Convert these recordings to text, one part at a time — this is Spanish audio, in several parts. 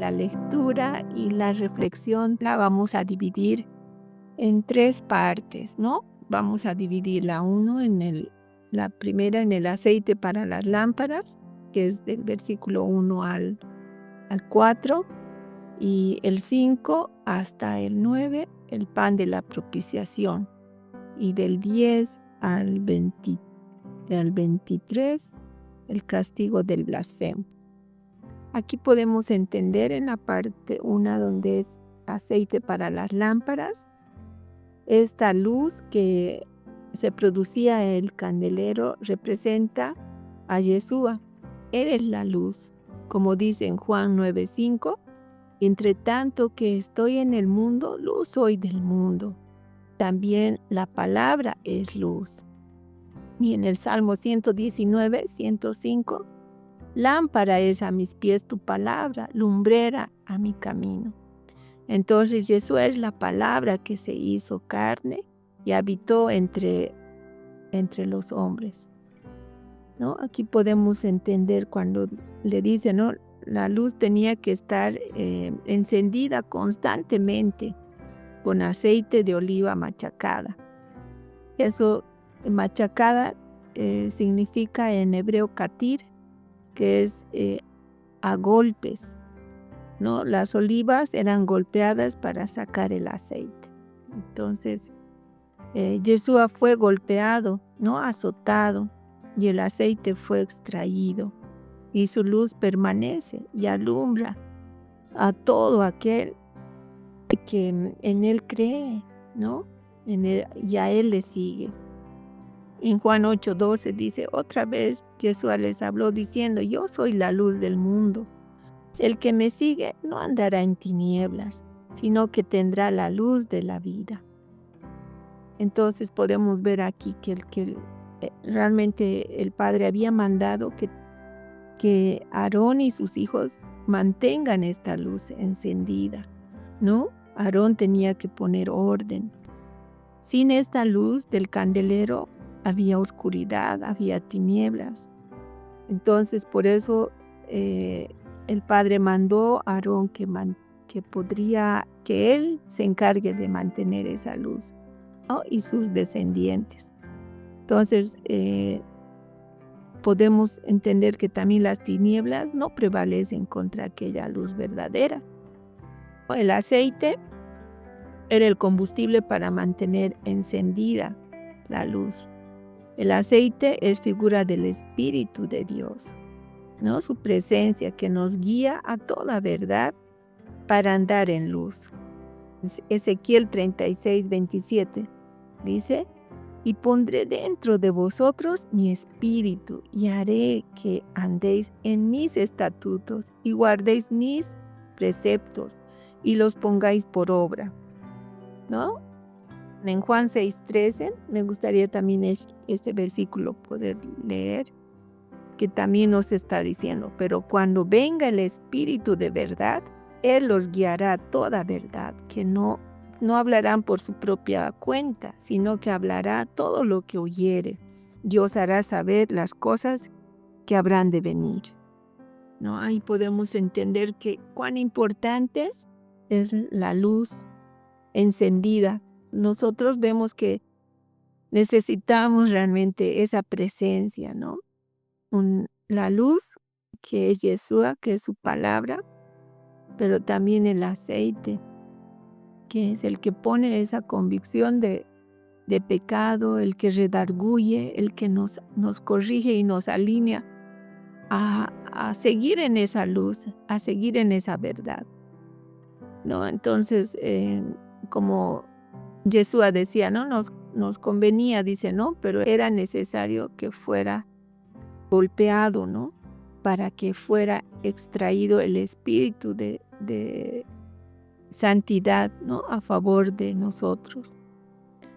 La lectura y la reflexión la vamos a dividir en 3 partes, ¿no? Vamos a dividir la primera en el aceite para las lámparas, que es del versículo 1 al 4, y el 5 hasta el 9, el pan de la propiciación, y del 10 al 23, el castigo del blasfemo. Aquí podemos entender en la parte 1 donde es aceite para las lámparas, esta luz que se producía en el candelero representa a Yeshua. Él es la luz, como dice en Juan 9:5, entre tanto que estoy en el mundo, luz soy del mundo. También la palabra es luz. Y en el Salmo 119:105, lámpara es a mis pies tu palabra, lumbrera a mi camino. Entonces Jesús es la palabra que se hizo carne y habitó entre los hombres, ¿no? Aquí podemos entender cuando le dice, ¿no? La luz tenía que estar encendida constantemente con aceite de oliva machacada. Eso, machacada, significa en hebreo katir, que es a golpes, ¿no? Las olivas eran golpeadas para sacar el aceite. Entonces, Yeshua fue golpeado, ¿no? Azotado, y el aceite fue extraído, y su luz permanece y alumbra a todo aquel que en él cree, ¿no? Y a él le sigue. En Juan 8:12 dice, otra vez Yeshua les habló diciendo, yo soy la luz del mundo. El que me sigue no andará en tinieblas, sino que tendrá la luz de la vida. Entonces podemos ver aquí que realmente el Padre había mandado que Aarón y sus hijos mantengan esta luz encendida, ¿no? Aarón tenía que poner orden. Sin esta luz del candelero había oscuridad, había tinieblas. Entonces por eso el Padre mandó a Aarón que él se encargue de mantener esa luz, ¿no? Y sus descendientes. Entonces podemos entender que también las tinieblas no prevalecen contra aquella luz verdadera. El aceite era el combustible para mantener encendida la luz. El aceite es figura del Espíritu de Dios, ¿no? Su presencia que nos guía a toda verdad para andar en luz. Ezequiel 36:27 dice, y pondré dentro de vosotros mi espíritu y haré que andéis en mis estatutos y guardéis mis preceptos y los pongáis por obra, ¿no? En Juan 6:13 me gustaría también este versículo poder leer, que también nos está diciendo, pero cuando venga el Espíritu de verdad, Él los guiará a toda verdad, que no hablarán por su propia cuenta, sino que hablará todo lo que oyere, y os hará saber las cosas que habrán de venir, ¿no? Ahí podemos entender que cuán importante es la luz encendida. Nosotros vemos que necesitamos realmente esa presencia, ¿no? La luz, que es Yeshua, que es su palabra, pero también el aceite, que es el que pone esa convicción de pecado, el que redarguye, el que nos corrige y nos alinea a seguir en esa luz, a seguir en esa verdad, ¿no? Entonces, como Yeshua decía, ¿no? Nos convenía, dice, ¿no? Pero era necesario que fuera golpeado, ¿no? Para que fuera extraído el espíritu de santidad, ¿no? A favor de nosotros,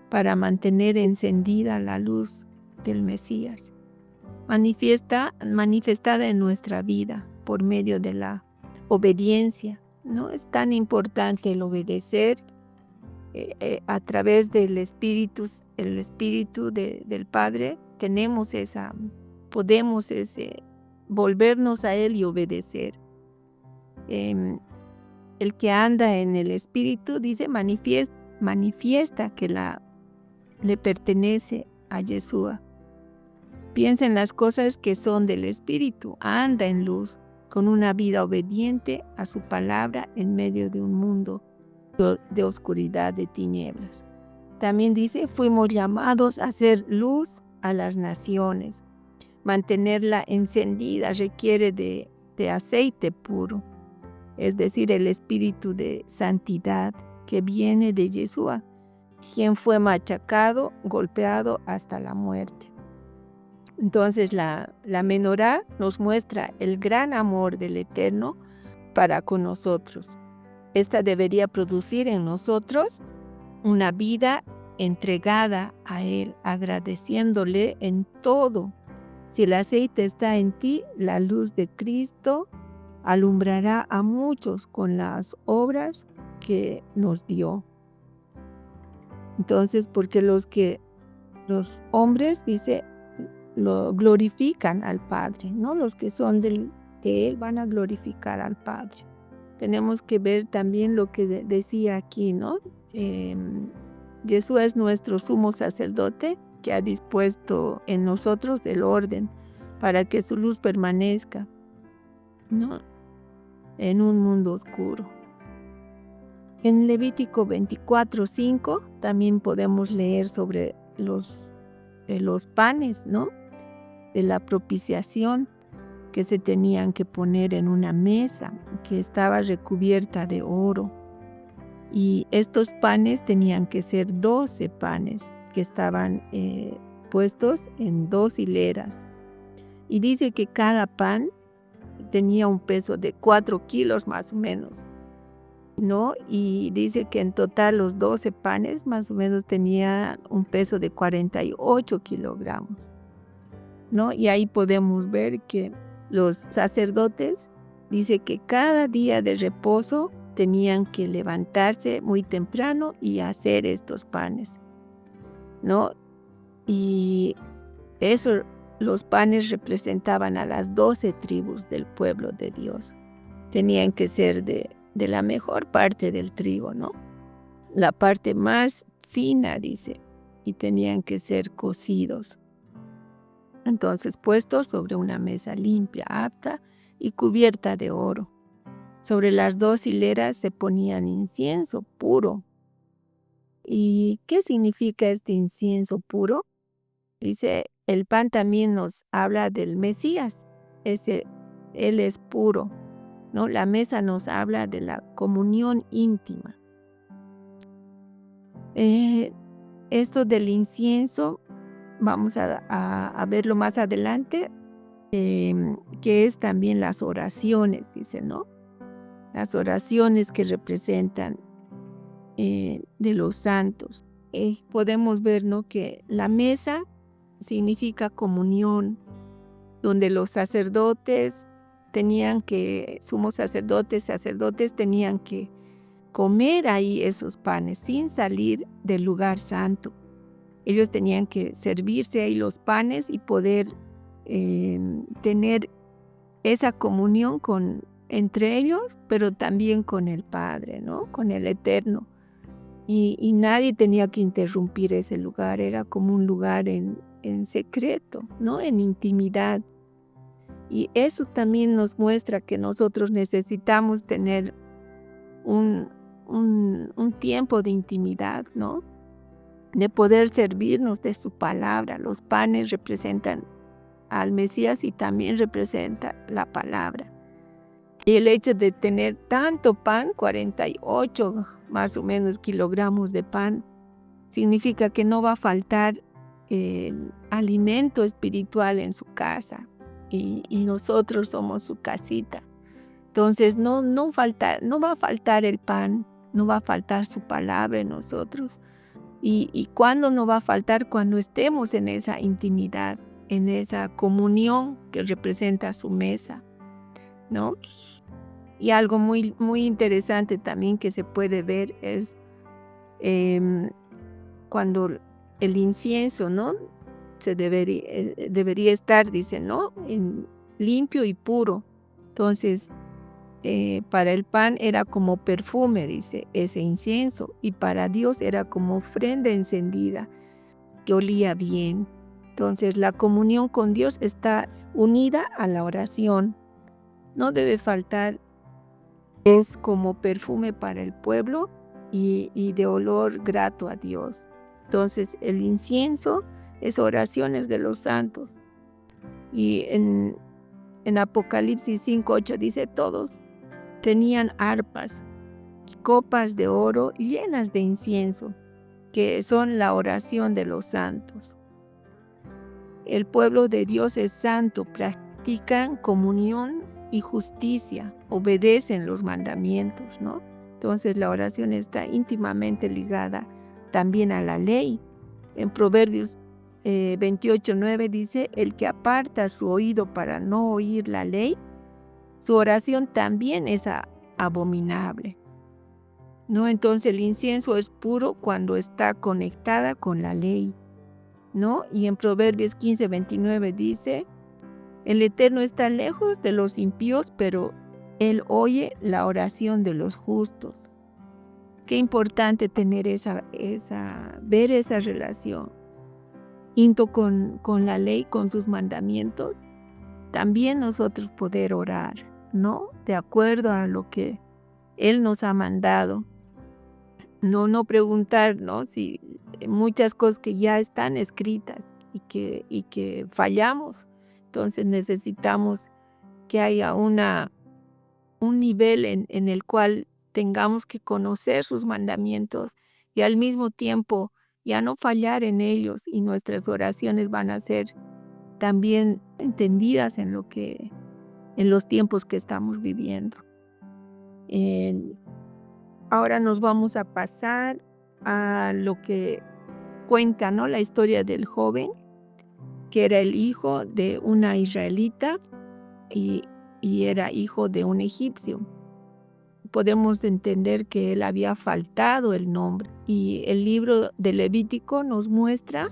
para mantener encendida la luz del Mesías, manifestada en nuestra vida por medio de la obediencia, ¿no? Es tan importante el obedecer a través del Espíritu, el Espíritu del Padre, podemos volvernos a Él y obedecer. el que anda en el Espíritu, dice, manifiesta que le pertenece a Yeshua. Piensa en las cosas que son del Espíritu, anda en luz, con una vida obediente a su palabra en medio de un mundo de oscuridad, de tinieblas. También dice, fuimos llamados a hacer luz a las naciones. Mantenerla encendida requiere de aceite puro, es decir, el espíritu de santidad que viene de Yeshua, quien fue machacado, golpeado hasta la muerte. Entonces la menorá nos muestra el gran amor del Eterno para con nosotros. Esta debería producir en nosotros una vida entregada a Él, agradeciéndole en todo. Si el aceite está en ti, la luz de Cristo alumbrará a muchos con las obras que nos dio. Entonces, porque los hombres, dice, lo glorifican al Padre, ¿no? Los que son de Él van a glorificar al Padre. Tenemos que ver también lo que decía aquí, ¿no? Jesús es nuestro sumo sacerdote que ha dispuesto en nosotros el orden para que su luz permanezca, ¿no? En un mundo oscuro. En Levítico 24:5 también podemos leer sobre los panes, ¿no? De la propiciación que se tenían que poner en una mesa que estaba recubierta de oro. Y estos panes tenían que ser 12 panes que estaban puestos en 2 hileras. Y dice que cada pan tenía un peso de 4 kilos más o menos, ¿no? Y dice que en total los 12 panes más o menos tenían un peso de 48 kilogramos, ¿no? Y ahí podemos ver que los sacerdotes, dice que cada día de reposo tenían que levantarse muy temprano y hacer estos panes, ¿no? Y eso, los panes representaban a las 12 tribus del pueblo de Dios. Tenían que ser de la mejor parte del trigo, ¿no? La parte más fina, dice, y tenían que ser cocidos. Entonces, puestos sobre una mesa limpia, apta y cubierta de oro. Sobre las 2 hileras se ponían incienso puro. ¿Y qué significa este incienso puro? Dice, el pan también nos habla del Mesías. Él es puro, ¿no? La mesa nos habla de la comunión íntima. Esto del incienso, vamos a verlo más adelante, que es también las oraciones, dice, ¿no? Las oraciones que representan de los santos. Podemos ver, ¿no? Que la mesa significa comunión, donde los sacerdotes sumos sacerdotes tenían que comer ahí esos panes sin salir del lugar santo. Ellos tenían que servirse ahí los panes y poder tener esa comunión entre ellos, pero también con el Padre, ¿no? Con el Eterno. Y nadie tenía que interrumpir ese lugar, era como un lugar en secreto, ¿no? En intimidad. Y eso también nos muestra que nosotros necesitamos tener un tiempo de intimidad, ¿no? De poder servirnos de su palabra. Los panes representan al Mesías y también representa la palabra. Y el hecho de tener tanto pan, 48 más o menos kilogramos de pan, significa que no va a faltar alimento espiritual en su casa y nosotros somos su casita. Entonces no va a faltar el pan, no va a faltar su palabra en nosotros. ¿Y cuándo no va a faltar? Cuando estemos en esa intimidad, en esa comunión que representa su mesa, ¿no? Y algo muy, muy interesante también que se puede ver es cuando el incienso, ¿no? Debería estar, dice, ¿no? Limpio y puro. Entonces, Para el pan era como perfume, dice, ese incienso, y para Dios era como ofrenda encendida, que olía bien. Entonces la comunión con Dios está unida a la oración. No debe faltar, es como perfume para el pueblo y de olor grato a Dios. Entonces el incienso es oraciones de los santos. Y en Apocalipsis 5:8 dice, todos tenían arpas, copas de oro llenas de incienso, que son la oración de los santos. El pueblo de Dios es santo, practican comunión y justicia, obedecen los mandamientos, ¿no? Entonces la oración está íntimamente ligada también a la ley. En Proverbios 28:9 dice, el que aparta su oído para no oír la ley, su oración también es abominable, ¿no? Entonces el incienso es puro cuando está conectada con la ley, ¿no? Y en Proverbios 15:29 dice, el Eterno está lejos de los impíos, pero Él oye la oración de los justos. Qué importante tener ver esa relación junto con la ley, con sus mandamientos. También nosotros poder orar, ¿no? De acuerdo a lo que Él nos ha mandado. No preguntar, ¿no? Si muchas cosas que ya están escritas y que fallamos. Entonces necesitamos que haya un nivel en el cual tengamos que conocer sus mandamientos y al mismo tiempo ya no fallar en ellos, y nuestras oraciones van a ser también entendidas en los tiempos que estamos viviendo. Ahora nos vamos a pasar a lo que cuenta, ¿no? La historia del joven, que era el hijo de una israelita y era hijo de un egipcio. Podemos entender que él había faltado el nombre, y el libro de Levítico nos muestra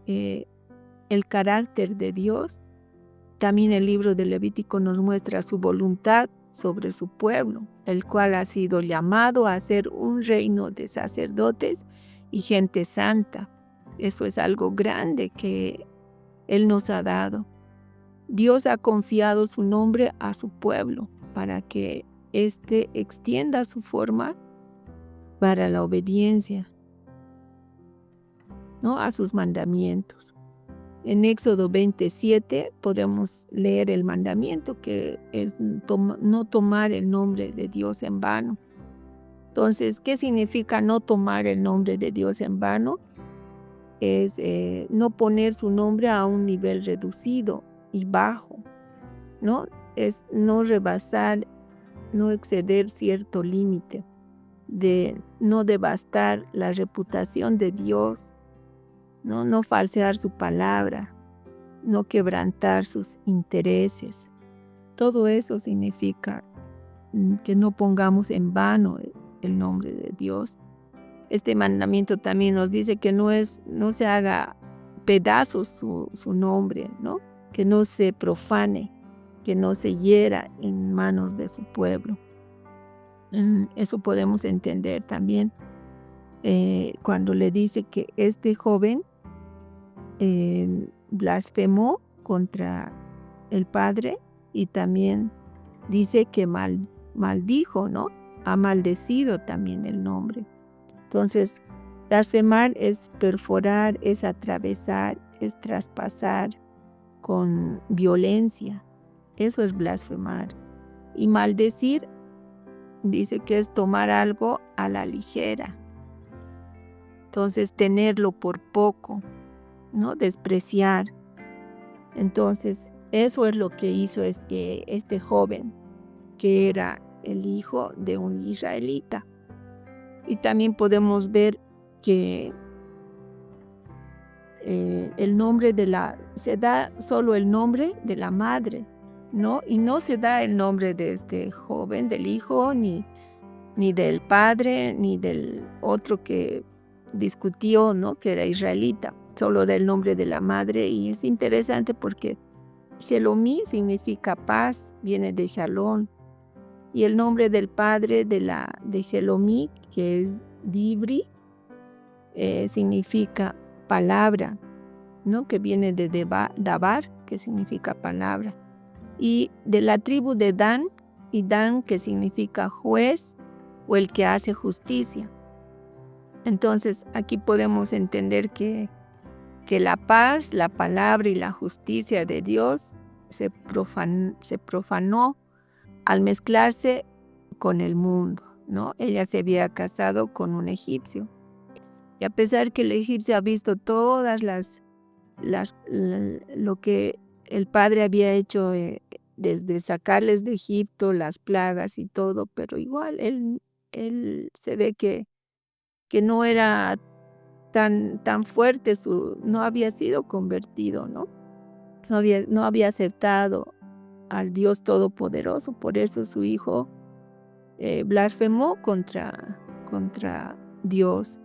el carácter de Dios. También el libro de Levítico nos muestra su voluntad sobre su pueblo, el cual ha sido llamado a ser un reino de sacerdotes y gente santa. Eso es algo grande que Él nos ha dado. Dios ha confiado su nombre a su pueblo para que éste extienda su forma para la obediencia, ¿no? A sus mandamientos. En Éxodo 27 podemos leer el mandamiento, que es no tomar el nombre de Dios en vano. Entonces, ¿qué significa no tomar el nombre de Dios en vano? Es no poner su nombre a un nivel reducido y bajo, ¿no? Es no rebasar, no exceder cierto límite, de no devastar la reputación de Dios, no falsear su palabra, no quebrantar sus intereses. Todo eso significa que no pongamos en vano el nombre de Dios. Este mandamiento también nos dice que no se haga pedazos su nombre, ¿no? Que no se profane, que no se hiera en manos de su pueblo. Eso podemos entender también cuando le dice que este joven blasfemó contra el Padre, y también dice que maldijo, ¿no? Ha maldecido también el nombre. Entonces, blasfemar es perforar, es atravesar, es traspasar con violencia. Eso es blasfemar. Y maldecir dice que es tomar algo a la ligera. Entonces, tenerlo por poco, ¿no? Despreciar. Entonces, eso es lo que hizo este joven, que era el hijo de un israelita. Y también podemos ver que el nombre se da solo el nombre de la madre, ¿no? Y no se da el nombre de este joven, del hijo, ni del padre, ni del otro que discutió, ¿no? Que era israelita. Solo da el nombre de la madre, y es interesante porque Shelomí significa paz, viene de Shalom. Y el nombre del padre de Shelomit, que es Dibri, significa palabra, ¿no? Que viene de Dabar, que significa palabra. Y de la tribu de Dan, y Dan, que significa juez o el que hace justicia. Entonces aquí podemos entender que la paz, la palabra y la justicia de Dios se profanó al mezclarse con el mundo, ¿no? Ella se había casado con un egipcio. Y a pesar que el egipcio ha visto todas lo que el padre había hecho desde sacarles de Egipto, las plagas y todo, pero igual él se ve que no era tan fuerte, no había sido convertido, ¿no? No había aceptado al Dios Todopoderoso, por eso su hijo blasfemó contra Dios,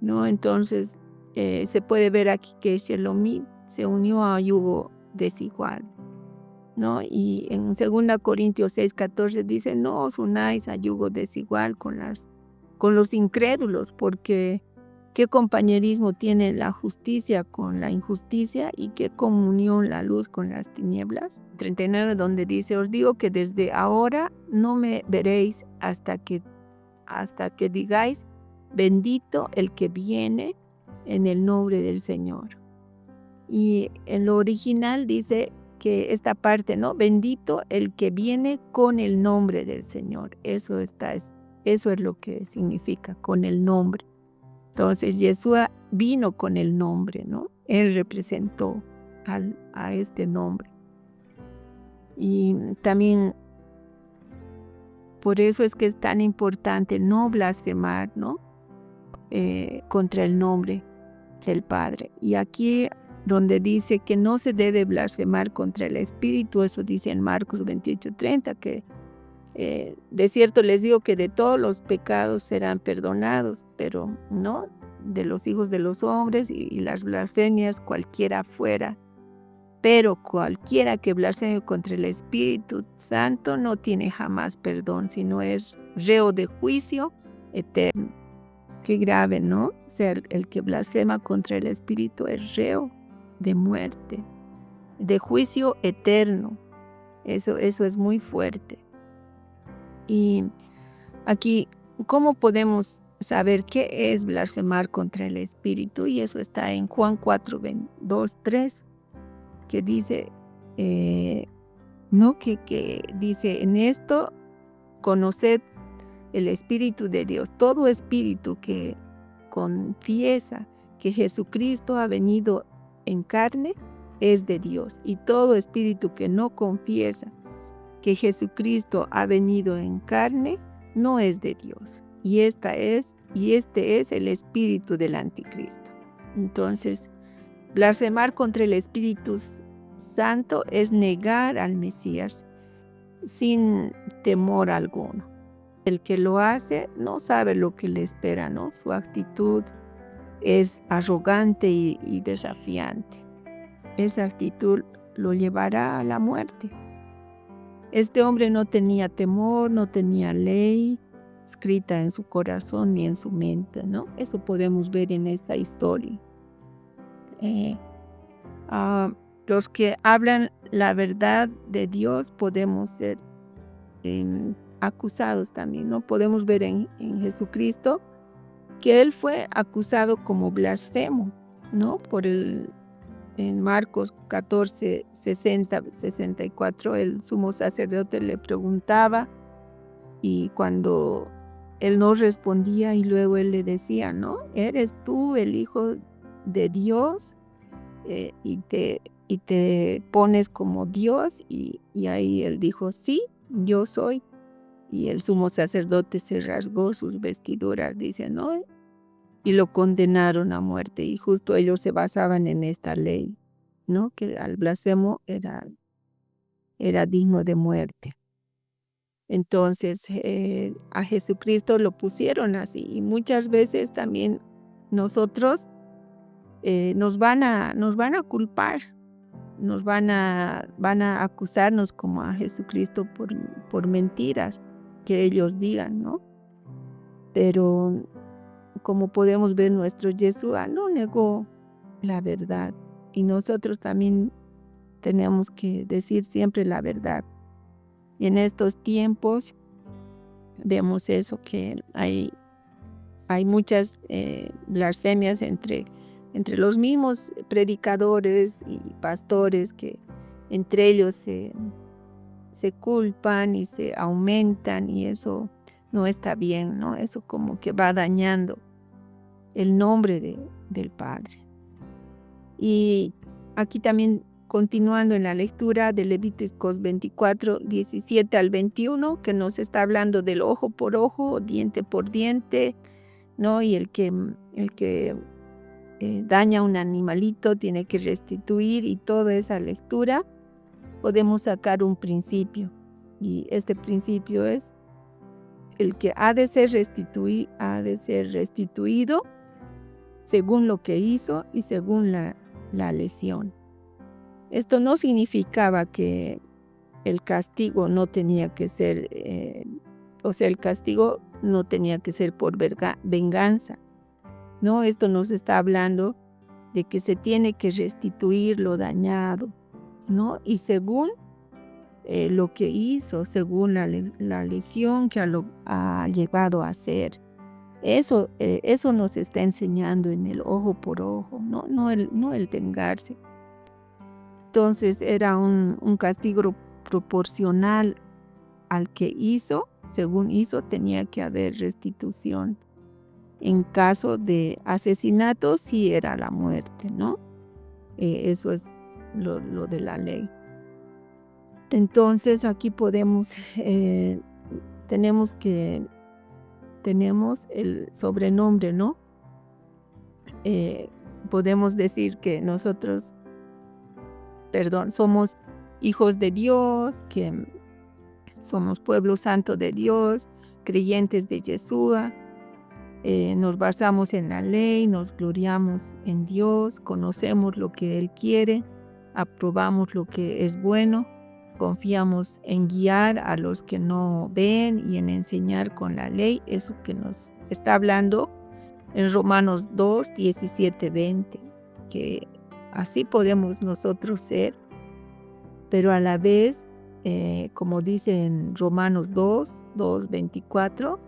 ¿no? Entonces se puede ver aquí que Shelomit se unió a yugo desigual, ¿no? Y en 2 Corintios 6:14 dice, no os unáis a yugo desigual con los incrédulos, porque qué compañerismo tiene la justicia con la injusticia y qué comunión la luz con las tinieblas. 39, donde dice, os digo que desde ahora no me veréis hasta que digáis, bendito el que viene en el nombre del Señor. Y en lo original dice que esta parte, ¿no? Bendito el que viene con el nombre del Señor. Eso es lo que significa, con el nombre. Entonces Yeshua vino con el nombre, ¿no? Él representó a este nombre. Y también por eso es que es tan importante no blasfemar, ¿no? Contra el nombre del Padre. Y aquí donde dice que no se debe blasfemar contra el Espíritu, eso dice en Marcos 28:30, que de cierto les digo que de todos los pecados serán perdonados, pero no de los hijos de los hombres y las blasfemias cualquiera fuera. Pero cualquiera que blasfeme contra el Espíritu Santo no tiene jamás perdón, sino es reo de juicio eterno. Qué grave, ¿no? O sea, el que blasfema contra el Espíritu es reo de muerte, de juicio eterno. Eso es muy fuerte. Y aquí, ¿cómo podemos saber qué es blasfemar contra el Espíritu? Y eso está en Juan 4:2-3, que dice, ¿no? Que dice, en esto conoced el Espíritu de Dios. Todo espíritu que confiesa que Jesucristo ha venido en carne es de Dios. Y todo espíritu que no confiesa que Jesucristo ha venido en carne no es de Dios. Y este es el espíritu del anticristo. Entonces, blasfemar contra el Espíritu Santo es negar al Mesías sin temor alguno. El que lo hace no sabe lo que le espera, ¿no? Su actitud es arrogante y desafiante. Esa actitud lo llevará a la muerte. Este hombre no tenía temor, no tenía ley escrita en su corazón ni en su mente, ¿no? Eso podemos ver en esta historia. Los que hablan la verdad de Dios podemos ser acusados también, ¿no? Podemos ver en Jesucristo que él fue acusado como blasfemo, ¿no? En Marcos 14, 60, 64, el sumo sacerdote le preguntaba y cuando él no respondía y luego él le decía, ¿no? ¿Eres tú el Hijo de Dios? Y te pones como Dios y ahí él dijo, sí, yo soy. Y el sumo sacerdote se rasgó sus vestiduras, dice, ¿no? Y lo condenaron a muerte. Y justo ellos se basaban en esta ley, ¿no? Que al blasfemo era digno de muerte. Entonces a Jesucristo lo pusieron así. Y muchas veces también nosotros nos van a culpar, nos van a acusarnos como a Jesucristo por mentiras que ellos digan, ¿no? Pero como podemos ver, nuestro Yeshua no negó la verdad, y nosotros también tenemos que decir siempre la verdad. Y en estos tiempos vemos eso, que hay muchas blasfemias entre los mismos predicadores y pastores, que entre ellos se culpan y se aumentan, y eso no está bien, ¿no? Eso como que va dañando el nombre del Padre. Y aquí también, continuando en la lectura de Levíticos 24, 17 al 21, que nos está hablando del ojo por ojo, diente por diente, ¿no? Y el que daña a un animalito tiene que restituir, y toda esa lectura podemos sacar un principio. Y este principio es el que ha de ser restituido según lo que hizo y según la lesión. Esto no significaba que el castigo no tenía que ser, el castigo no tenía que ser por venganza, ¿no? Esto nos está hablando de que se tiene que restituir lo dañado, ¿no? Y según lo que hizo, según la lesión que ha llegado a hacer. Eso nos está enseñando en el ojo por ojo, no el vengarse. Entonces era un castigo proporcional al que hizo. Según hizo, tenía que haber restitución. En caso de asesinato, sí era la muerte, ¿no? Eso es lo de la ley. Entonces aquí tenemos el sobrenombre, ¿no? Podemos decir que nosotros, somos hijos de Dios, que somos pueblo santo de Dios, creyentes de Yeshua. Nos basamos en la ley, nos gloriamos en Dios, conocemos lo que Él quiere, aprobamos lo que es bueno, confiamos en guiar a los que no ven y en enseñar con la ley. Eso que nos está hablando en Romanos 2, 17, 20, que así podemos nosotros ser, pero a la vez, como dice en Romanos 2, 24,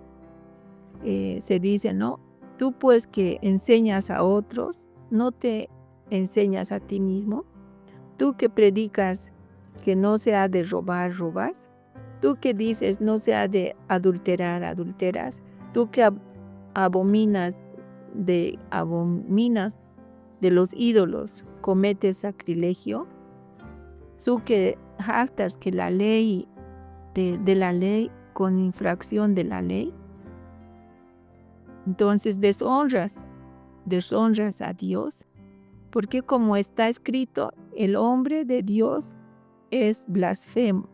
se dice, ¿no? Tú pues que enseñas a otros, ¿no te enseñas a ti mismo? Tú que predicas que no se ha de robar, robas. Tú que dices no se ha de adulterar, adulteras. Tú que abominas de los ídolos, cometes sacrilegio. Tú que jactas que la ley de la ley con infracción de la ley. Entonces deshonras a Dios, porque como está escrito, el hombre de Dios es blasfemo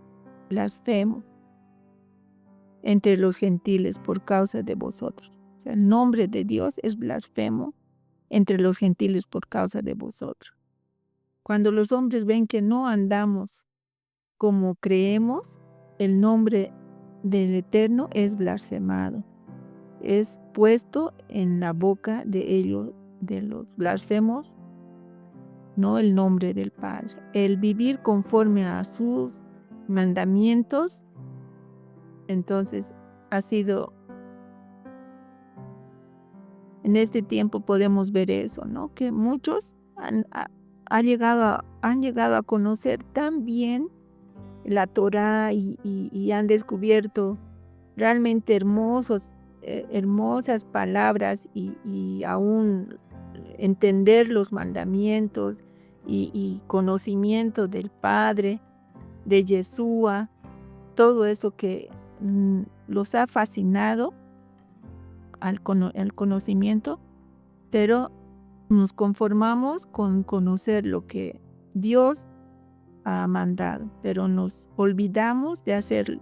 entre los gentiles por causa de vosotros. O sea, el nombre de Dios es blasfemo entre los gentiles por causa de vosotros. Cuando los hombres ven que no andamos como creemos, el nombre del Eterno es blasfemado. Es puesto en la boca de ellos, de los blasfemos, no el nombre del Padre. El vivir conforme a sus mandamientos, entonces ha sido, en este tiempo podemos ver eso, ¿no? Que muchos han llegado a conocer tan bien la Torá y han descubierto realmente hermosas palabras y aún entender los mandamientos y conocimiento del Padre, de Yeshua, todo eso que los ha fascinado al conocimiento, pero nos conformamos con conocer lo que Dios ha mandado, pero nos olvidamos de hacerlo,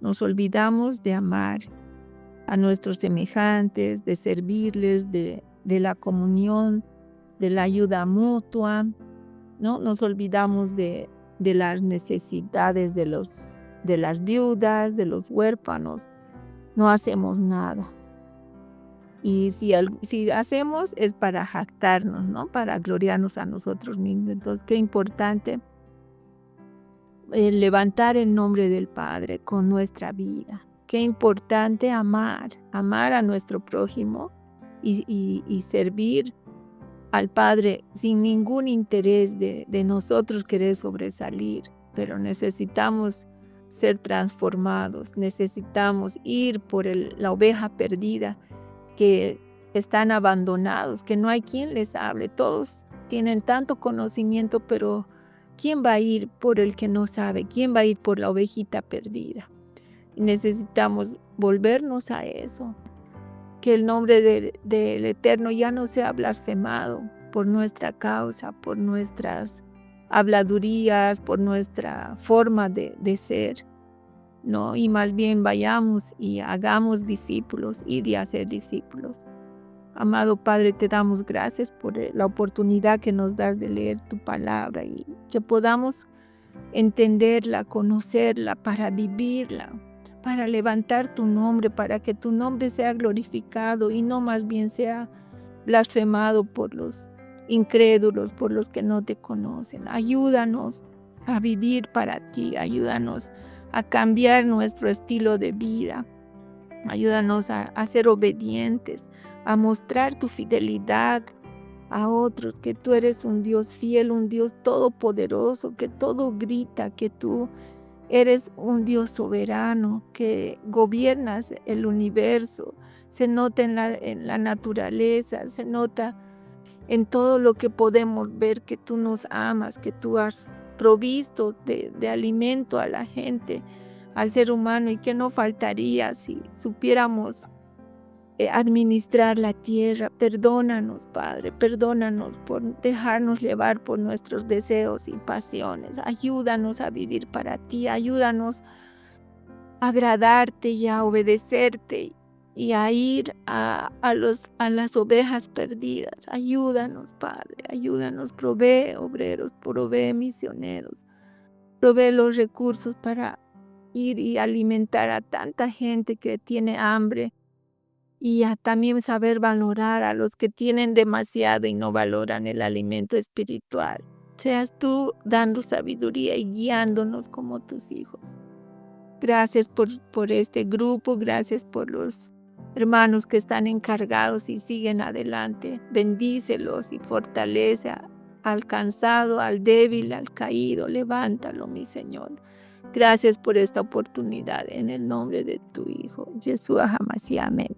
nos olvidamos de amar a nuestros semejantes, de servirles, de la comunión, de la ayuda mutua, ¿no? Nos olvidamos de las necesidades de las viudas, de los huérfanos. No hacemos nada. Y si hacemos es para jactarnos, ¿no? Para gloriarnos a nosotros mismos. Entonces, qué importante levantar el nombre del Padre con nuestra vida. Qué importante amar a nuestro prójimo y servir al Padre sin ningún interés de nosotros querer sobresalir, pero necesitamos ser transformados, necesitamos ir por la oveja perdida que están abandonados, que no hay quien les hable. Todos tienen tanto conocimiento, pero ¿quién va a ir por el que no sabe? ¿Quién va a ir por la ovejita perdida? Y necesitamos volvernos a eso, que el nombre del Eterno ya no sea blasfemado por nuestra causa, por nuestras habladurías, por nuestra forma de ser, ¿no? Y más bien vayamos y hagamos discípulos, ir y hacer discípulos. Amado Padre, te damos gracias por la oportunidad que nos das de leer tu palabra y que podamos entenderla, conocerla, para vivirla, para levantar tu nombre, para que tu nombre sea glorificado y no más bien sea blasfemado por los incrédulos, por los que no te conocen. Ayúdanos a vivir para ti, ayúdanos a cambiar nuestro estilo de vida, ayúdanos a ser obedientes, a mostrar tu fidelidad a otros, que tú eres un Dios fiel, un Dios todopoderoso, que todo grita, que tú eres un Dios soberano, que gobiernas el universo. Se nota en la naturaleza, se nota en todo lo que podemos ver, que tú nos amas, que tú has provisto de alimento a la gente, al ser humano, y que no faltaría si supiéramos administrar la tierra. Perdónanos, Padre, perdónanos por dejarnos llevar por nuestros deseos y pasiones. Ayúdanos a vivir para ti, ayúdanos a agradarte y a obedecerte y a ir a las ovejas perdidas. Ayúdanos, Padre, ayúdanos, provee obreros, provee misioneros, provee los recursos para ir y alimentar a tanta gente que tiene hambre, y a también saber valorar a los que tienen demasiado y no valoran el alimento espiritual. Seas tú dando sabiduría y guiándonos como tus hijos. Gracias por este grupo, gracias por los hermanos que están encargados y siguen adelante. Bendícelos y fortalece al cansado, al débil, al caído. Levántalo, mi Señor. Gracias por esta oportunidad en el nombre de tu Hijo, Yeshua HaMashiach. Amén.